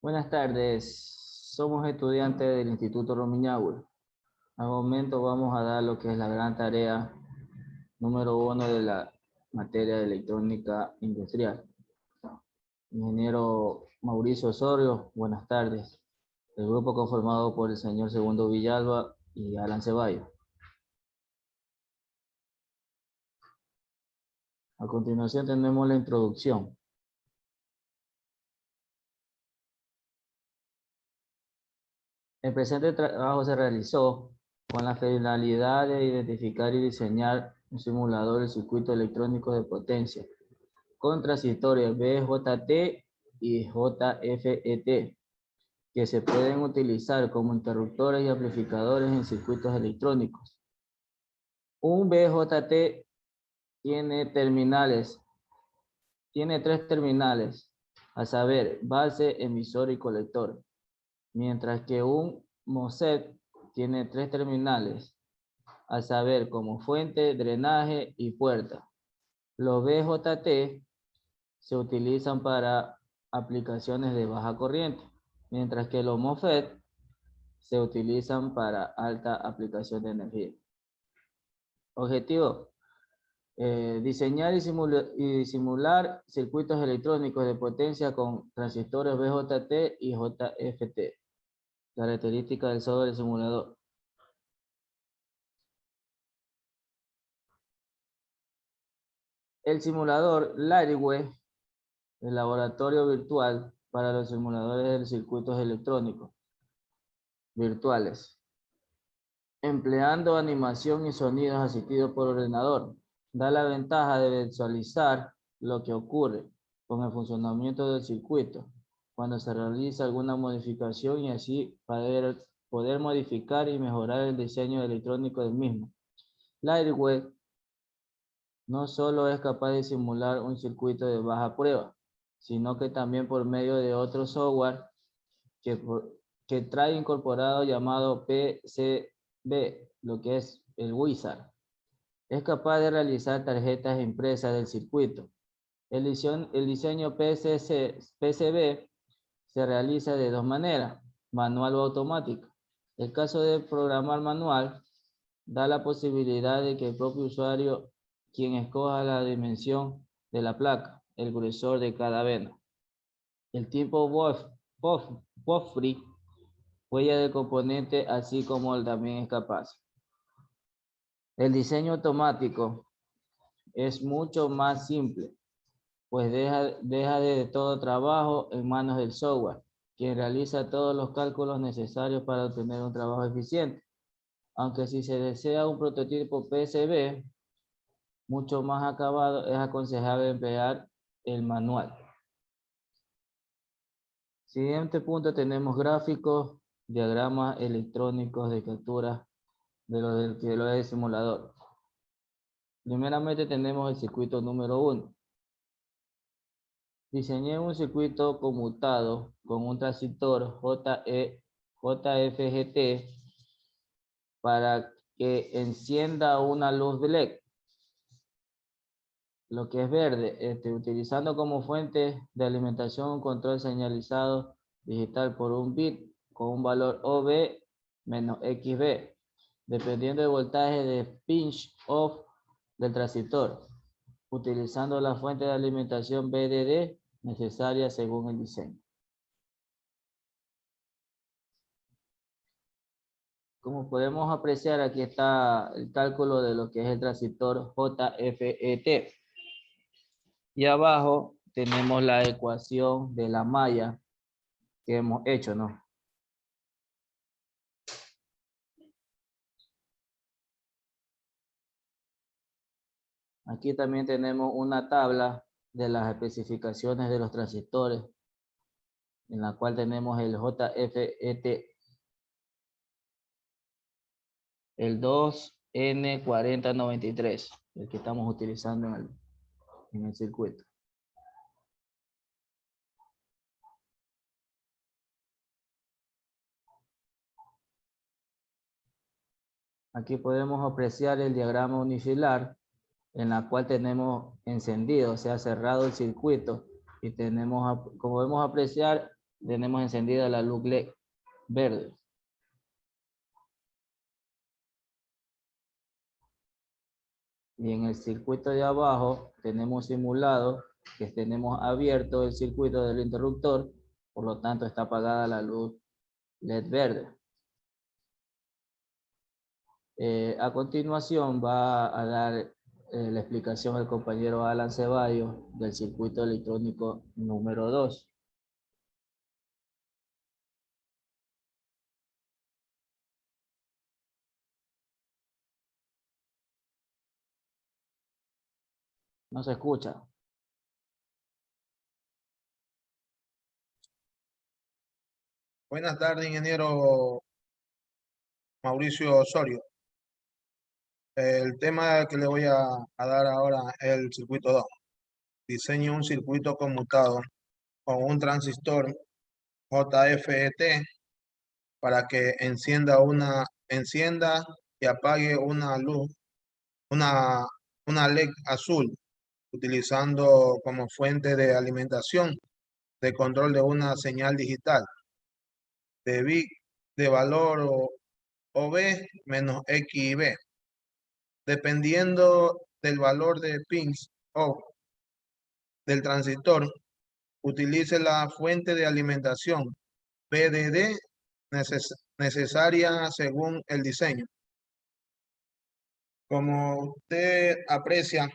Buenas tardes, somos estudiantes del Instituto Romiñahui. Al momento vamos a dar lo que es la gran tarea número 1 de la materia de electrónica industrial. Ingeniero Mauricio Osorio, buenas tardes. El grupo conformado por el señor Segundo Villalba y Alan Ceballos. A continuación tenemos la introducción. El presente trabajo se realizó con la finalidad de identificar y diseñar un simulador de circuito electrónico de potencia con transistores BJT y JFET que se pueden utilizar como interruptores y amplificadores en circuitos electrónicos. Un BJT tiene tres terminales, a saber, base, emisor y colector, mientras que un MOSFET tiene 3 terminales, a saber, como fuente, drenaje y puerta. Los BJT se utilizan para aplicaciones de baja corriente, mientras que los MOSFET se utilizan para alta aplicación de energía. Objetivo: diseñar y simular circuitos electrónicos de potencia con transistores BJT y JFT. Características del software del simulador. El simulador Lightweight, el laboratorio virtual para los simuladores de circuitos electrónicos virtuales, empleando animación y sonidos asistidos por ordenador. Da la ventaja de visualizar lo que ocurre con el funcionamiento del circuito cuando se realiza alguna modificación y así poder modificar y mejorar el diseño electrónico del mismo. Lightweight no solo es capaz de simular un circuito de baja prueba, sino que también por medio de otro software que trae incorporado llamado PCB, lo que es el Wizard. Es capaz de realizar tarjetas impresas del circuito. El diseño PCB se realiza de dos maneras, manual o automática. El caso de programar manual da la posibilidad de que el propio usuario quien escoja la dimensión de la placa, el grosor de cada vena. El tipo Wolfrey, huella del componente, así como él también es capaz. El diseño automático es mucho más simple, pues deja de todo trabajo en manos del software, quien realiza todos los cálculos necesarios para obtener un trabajo eficiente. Aunque si se desea un prototipo PCB mucho más acabado, es aconsejable emplear el manual. Siguiente punto, tenemos gráficos, diagramas electrónicos de captura de lo del simulador. Primeramente tenemos el circuito número 1. Diseñé un circuito conmutado con un transistor JFGT para que encienda una luz de LED, lo que es verde, utilizando como fuente de alimentación un control señalizado digital por un bit con un valor OB menos XB, dependiendo del voltaje de pinch off del transistor, utilizando la fuente de alimentación VDD necesaria según el diseño. Como podemos apreciar, aquí está el cálculo de lo que es el transistor JFET. Y abajo tenemos la ecuación de la malla que hemos hecho, ¿no? Aquí también tenemos una tabla de las especificaciones de los transistores, en la cual tenemos el JFET, el 2N4093, el que estamos utilizando en el circuito. Aquí podemos apreciar el diagrama unifilar, en la cual tenemos encendido, o sea, cerrado el circuito, y tenemos, como podemos apreciar, tenemos encendida la luz LED verde. Y en el circuito de abajo tenemos simulado que tenemos abierto el circuito del interruptor, por lo tanto está apagada la luz LED verde. A continuación va a dar la explicación el compañero Alan Ceballos del circuito electrónico número 2. No se escucha. Buenas tardes, ingeniero Mauricio Osorio. El tema que le voy a dar ahora es el circuito 2. Diseñe un circuito conmutado con un transistor JFET para que encienda y apague una luz, una LED azul, utilizando como fuente de alimentación de control de una señal digital de bit de valor OB menos X y B. Dependiendo del valor de pins o del transistor, utilice la fuente de alimentación PDD necesaria según el diseño. Como usted aprecia,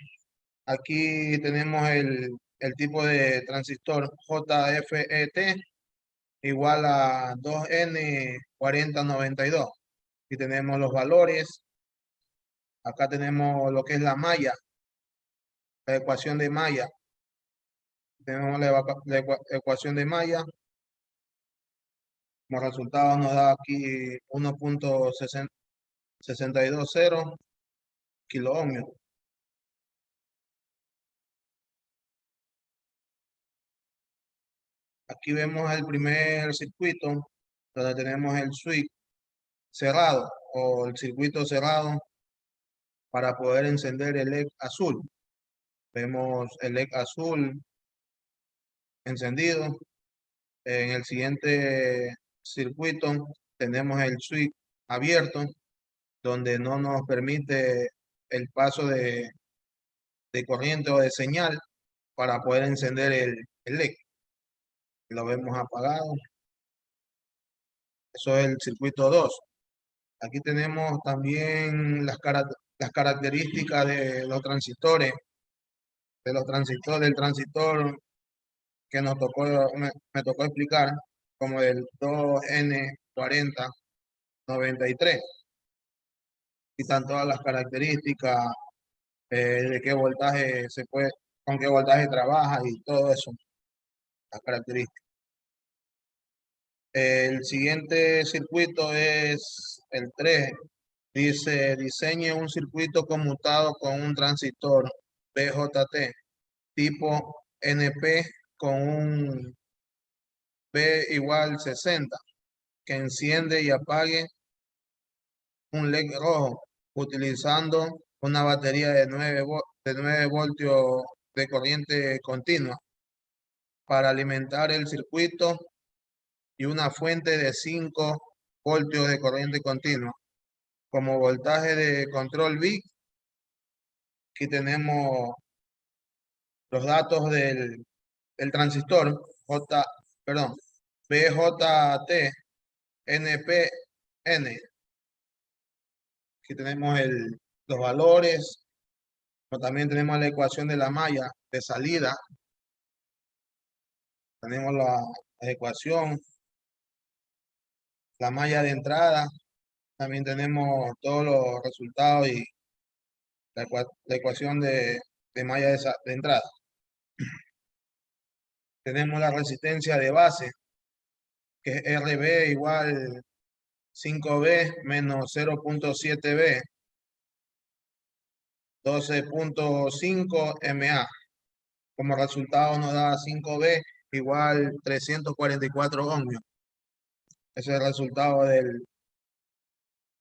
aquí tenemos el tipo de transistor JFET igual a 2N4092. Y tenemos los valores. Acá tenemos lo que es la malla, la ecuación de malla. Tenemos la ecuación de malla. Como resultado nos da aquí 1.620 kiloohmios. Aquí vemos el primer circuito donde tenemos el switch cerrado o el circuito cerrado para poder encender el LED azul. Vemos el LED azul encendido. En el siguiente circuito tenemos el switch abierto, donde no nos permite el paso de corriente o de señal para poder encender el LED. Lo vemos apagado. Eso es el circuito 2. Aquí tenemos también las características de los transistores, del transistor que nos tocó, me tocó explicar, como el 2N4093. Y están todas las características de qué voltaje con qué voltaje trabaja y todo eso, las características. El siguiente circuito es el 3. Dice, diseñe un circuito conmutado con un transistor BJT tipo NP con un B igual 60 que enciende y apague un LED rojo utilizando una batería de 9 voltios de corriente continua para alimentar el circuito y una fuente de 5 voltios de corriente continua. Como voltaje de control bit, aquí tenemos los datos del transistor BJT NPN. Aquí tenemos los valores, pero también tenemos la ecuación de la malla de salida. Tenemos la ecuación, la malla de entrada. También tenemos todos los resultados y la ecuación de malla de entrada. Tenemos la resistencia de base, que es RB igual 5B menos 0.7B, 12.5 MA. Como resultado nos da 5B igual 344 ohmios. Ese es el resultado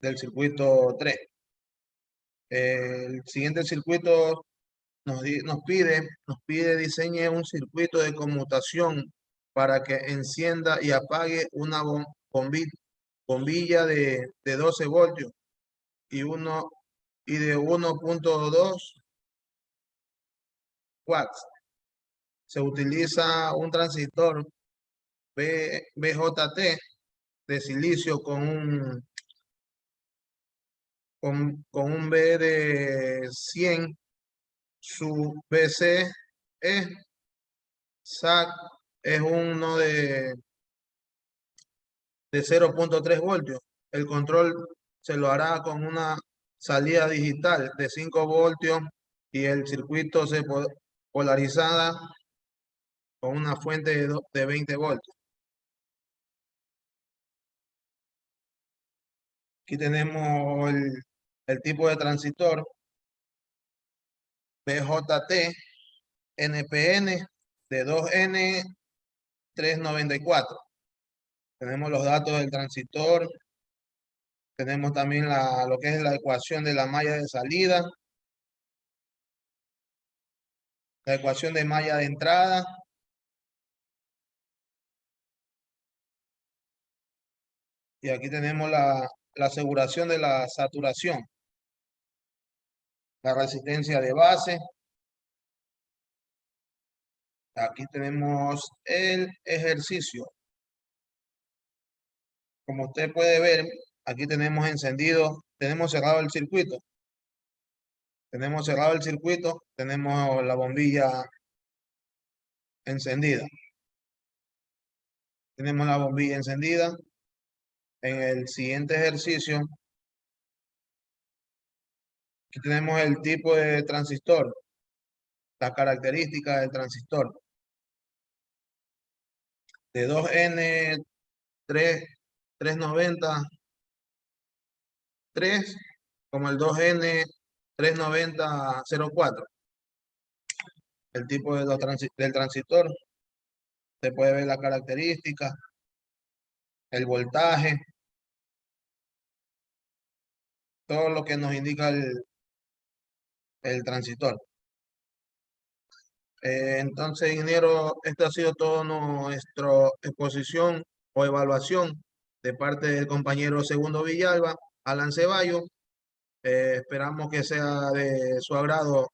del circuito 3. El siguiente circuito nos pide diseñe un circuito de conmutación para que encienda y apague una bombilla de 12 voltios y de 1.2 watts. Se utiliza un transistor BJT de silicio con un B de 100, su BC SAC es uno de 0.3 voltios. El control se lo hará con una salida digital de 5 voltios y el circuito se polarizada con una fuente de 20 voltios. Aquí tenemos el tipo de transistor BJT NPN de 2N394. Tenemos los datos del transistor. Tenemos también lo que es la ecuación de la malla de salida, la ecuación de malla de entrada, y aquí tenemos la aseguración de la saturación, la resistencia de base. Aquí tenemos el ejercicio. Como usted puede ver, aquí tenemos encendido, tenemos cerrado el circuito. Tenemos cerrado el circuito, tenemos la bombilla encendida. Tenemos la bombilla encendida. En el siguiente ejercicio, aquí tenemos el tipo de transistor, las características del transistor. De 2N390-3 como el 2N390-04. El tipo del transistor. Se puede ver la característica, el voltaje, todo lo que nos indica el transistor. Entonces, ingeniero, esto ha sido todo nuestra exposición o evaluación de parte del compañero Segundo Villalba, Alan Ceballos. Esperamos que sea de su agrado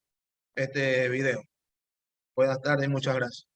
este video. Buenas tardes y muchas gracias.